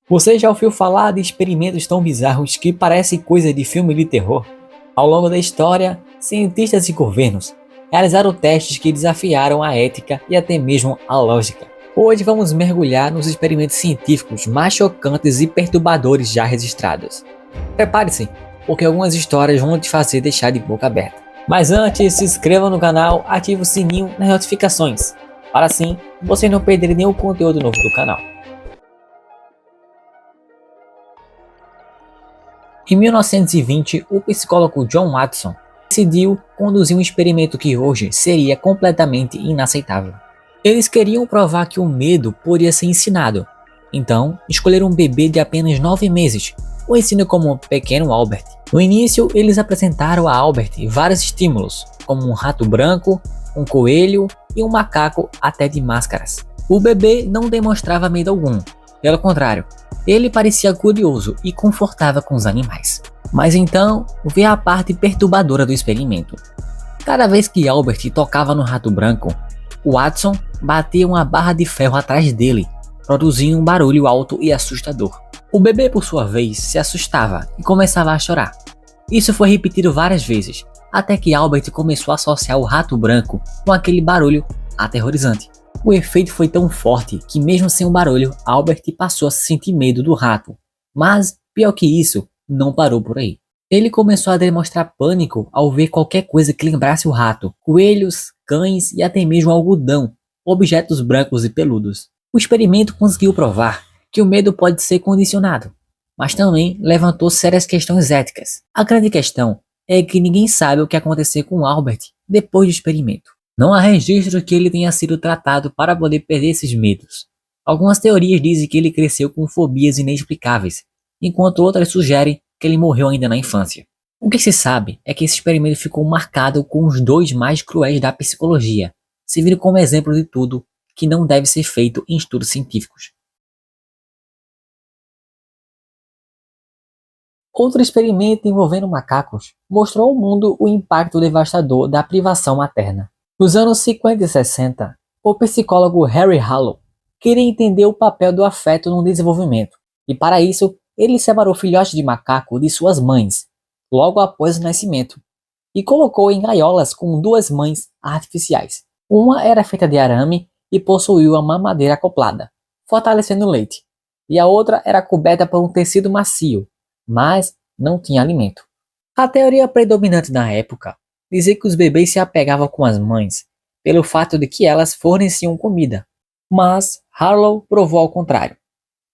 Você já ouviu falar de experimentos tão bizarros que parecem coisa de filme de terror? Ao longo da história, cientistas e governos realizaram testes que desafiaram a ética e até mesmo a lógica. Hoje vamos mergulhar nos experimentos científicos mais chocantes e perturbadores já registrados. Prepare-se, porque algumas histórias vão te fazer deixar de boca aberta. Mas antes, se inscreva no canal, ative o sininho nas notificações, para assim você não perder nenhum conteúdo novo do canal. Em 1920, o psicólogo John Watson decidiu conduzir um experimento que hoje seria completamente inaceitável. Eles queriam provar que o medo poderia ser ensinado, então escolheram um bebê de apenas 9 meses, conhecido como Pequeno Albert. No início, eles apresentaram a Albert vários estímulos, como um rato branco, um coelho e um macaco até de máscaras. O bebê não demonstrava medo algum, pelo contrário, ele parecia curioso e confortável com os animais. Mas então, veio a parte perturbadora do experimento. Cada vez que Albert tocava no rato branco, Watson batia uma barra de ferro atrás dele, produzindo um barulho alto e assustador. O bebê, por sua vez, se assustava e começava a chorar. Isso foi repetido várias vezes, até que Albert começou a associar o rato branco com aquele barulho aterrorizante. O efeito foi tão forte que, mesmo sem o barulho, Albert passou a sentir medo do rato. Mas, pior que isso, não parou por aí. Ele começou a demonstrar pânico ao ver qualquer coisa que lembrasse o rato: coelhos, cães e até mesmo algodão, objetos brancos e peludos. O experimento conseguiu provar que o medo pode ser condicionado, mas também levantou sérias questões éticas. A grande questão é que ninguém sabe o que aconteceu com Albert depois do experimento. Não há registro que ele tenha sido tratado para poder perder esses medos. Algumas teorias dizem que ele cresceu com fobias inexplicáveis, enquanto outras sugerem que ele morreu ainda na infância. O que se sabe é que esse experimento ficou marcado com os dois mais cruéis da psicologia, servindo como exemplo de tudo que não deve ser feito em estudos científicos. Outro experimento envolvendo macacos mostrou ao mundo o impacto devastador da privação materna. Nos anos 50 e 60, o psicólogo Harry Harlow queria entender o papel do afeto no desenvolvimento, e para isso, ele separou filhotes de macaco de suas mães, logo após o nascimento, e colocou em gaiolas com duas mães artificiais. Uma era feita de arame e possuía uma mamadeira acoplada, fortalecendo o leite, e a outra era coberta por um tecido macio, mas não tinha alimento. A teoria predominante na época dizia que os bebês se apegavam com as mães pelo fato de que elas forneciam comida, mas Harlow provou ao contrário.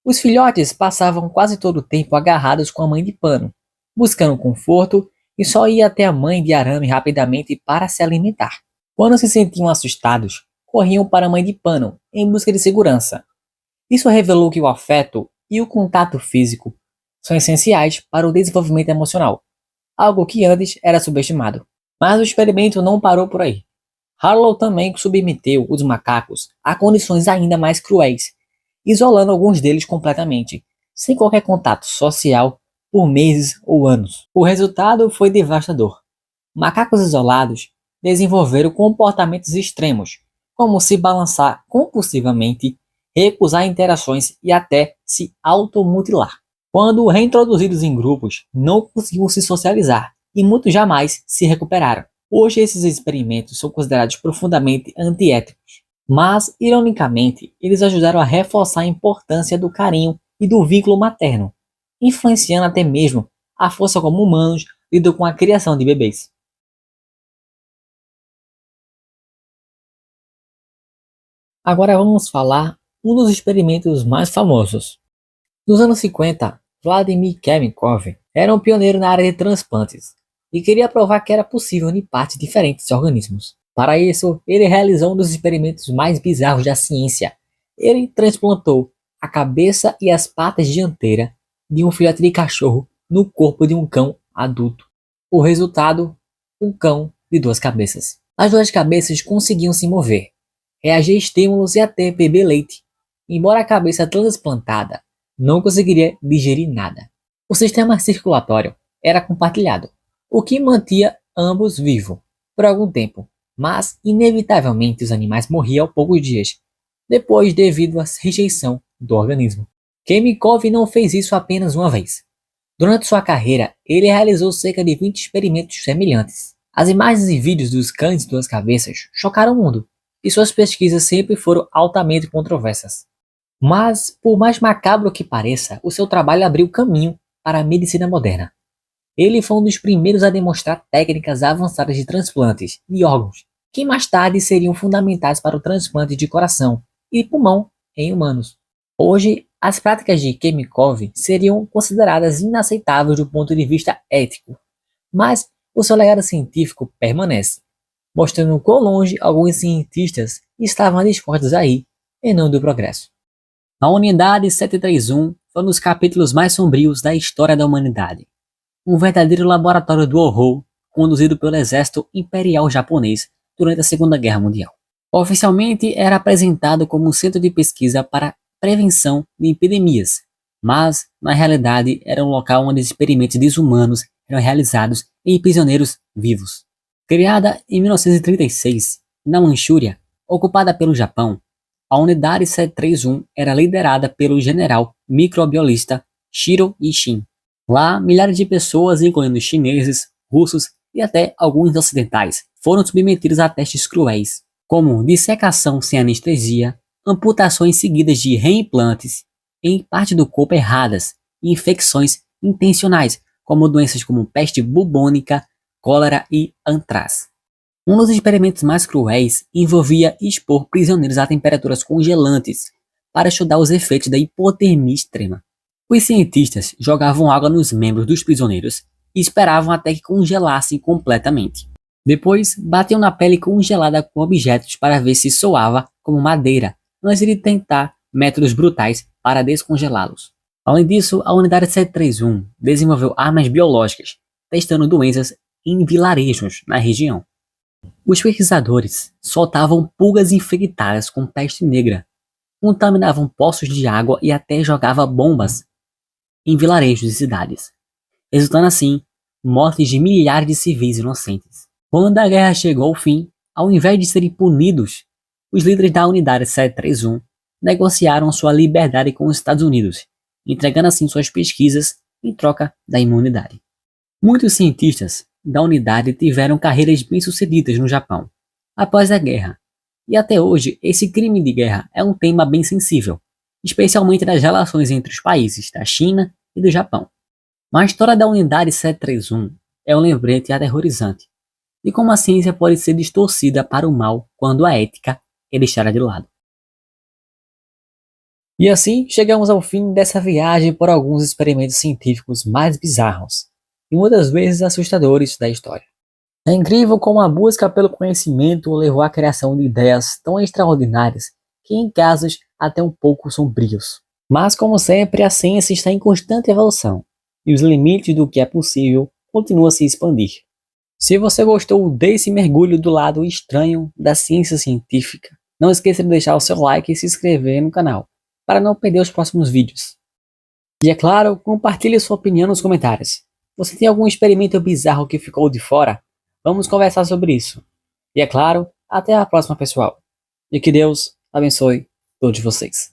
Os filhotes passavam quase todo o tempo agarrados com a mãe de pano, buscando conforto, e só ia até a mãe de arame rapidamente para se alimentar. Quando se sentiam assustados, corriam para a mãe de pano em busca de segurança. Isso revelou que o afeto e o contato físico são essenciais para o desenvolvimento emocional, algo que antes era subestimado. Mas o experimento não parou por aí. Harlow também submeteu os macacos a condições ainda mais cruéis, isolando alguns deles completamente, sem qualquer contato social por meses ou anos. O resultado foi devastador. Macacos isolados desenvolveram comportamentos extremos, como se balançar compulsivamente, recusar interações e até se automutilar. Quando reintroduzidos em grupos, não conseguiam se socializar e muitos jamais se recuperaram. Hoje esses experimentos são considerados profundamente antiéticos, mas, ironicamente, eles ajudaram a reforçar a importância do carinho e do vínculo materno, influenciando até mesmo a força como humanos lidam com a criação de bebês. Agora vamos falar um dos experimentos mais famosos. Nos anos 50, Vladimir Chemikov era um pioneiro na área de transplantes e queria provar que era possível unir partes diferentes de organismos. Para isso, ele realizou um dos experimentos mais bizarros da ciência. Ele transplantou a cabeça e as patas dianteiras de um filhote de cachorro no corpo de um cão adulto. O resultado, um cão de duas cabeças. As duas cabeças conseguiam se mover, reagir a estímulos e até beber leite, embora a cabeça transplantada não conseguiria digerir nada. O sistema circulatório era compartilhado, o que mantinha ambos vivos por algum tempo, mas inevitavelmente os animais morriam ao poucos dias, depois devido à rejeição do organismo. Chemikov não fez isso apenas uma vez. Durante sua carreira, ele realizou cerca de 20 experimentos semelhantes. As imagens e vídeos dos cães de duas cabeças chocaram o mundo, e suas pesquisas sempre foram altamente controversas. Mas, por mais macabro que pareça, o seu trabalho abriu caminho para a medicina moderna. Ele foi um dos primeiros a demonstrar técnicas avançadas de transplantes de órgãos, que mais tarde seriam fundamentais para o transplante de coração e pulmão em humanos. Hoje, as práticas de Chemikov seriam consideradas inaceitáveis do ponto de vista ético, mas o seu legado científico permanece, mostrando quão longe alguns cientistas estavam dispostos a ir em nome do progresso. A Unidade 731 foi um dos capítulos mais sombrios da história da humanidade. Um verdadeiro laboratório do horror conduzido pelo exército imperial japonês durante a Segunda Guerra Mundial. Oficialmente era apresentado como um centro de pesquisa para prevenção de epidemias, mas na realidade era um local onde experimentos desumanos eram realizados em prisioneiros vivos. Criada em 1936, na Manchúria, ocupada pelo Japão, a Unidade 731 era liderada pelo general microbiologista Shiro Ishin. Lá, milhares de pessoas, incluindo chineses, russos e até alguns ocidentais, foram submetidos a testes cruéis, como dissecação sem anestesia, amputações seguidas de reimplantes em parte do corpo erradas e infecções intencionais, como doenças como peste bubônica, cólera e antraz. Um dos experimentos mais cruéis envolvia expor prisioneiros a temperaturas congelantes para estudar os efeitos da hipotermia extrema. Os cientistas jogavam água nos membros dos prisioneiros e esperavam até que congelassem completamente. Depois, batiam na pele congelada com objetos para ver se soava como madeira, antes de tentar métodos brutais para descongelá-los. Além disso, a Unidade 731 desenvolveu armas biológicas, testando doenças em vilarejos na região. Os pesquisadores soltavam pulgas infectadas com peste negra, contaminavam poços de água e até jogavam bombas em vilarejos e cidades, resultando assim mortes de milhares de civis inocentes. Quando a guerra chegou ao fim, ao invés de serem punidos, os líderes da Unidade 731 negociaram sua liberdade com os Estados Unidos, entregando assim suas pesquisas em troca da imunidade. Muitos cientistas da unidade tiveram carreiras bem-sucedidas no Japão após a guerra, e até hoje esse crime de guerra é um tema bem sensível, especialmente nas relações entre os países da China e do Japão. Mas a história da Unidade 731 é um lembrete aterrorizante de como a ciência pode ser distorcida para o mal quando a ética é deixada de lado. E assim chegamos ao fim dessa viagem por alguns experimentos científicos mais bizarros e muitas vezes assustadores da história. É incrível como a busca pelo conhecimento levou à criação de ideias tão extraordinárias que em casos até um pouco sombrios. Mas como sempre, a ciência está em constante evolução e os limites do que é possível continuam a se expandir. Se você gostou desse mergulho do lado estranho da ciência científica, não esqueça de deixar o seu like e se inscrever no canal, para não perder os próximos vídeos. E é claro, compartilhe sua opinião nos comentários. Você tem algum experimento bizarro que ficou de fora? Vamos conversar sobre isso. E é claro, até a próxima, pessoal. E que Deus abençoe todos vocês.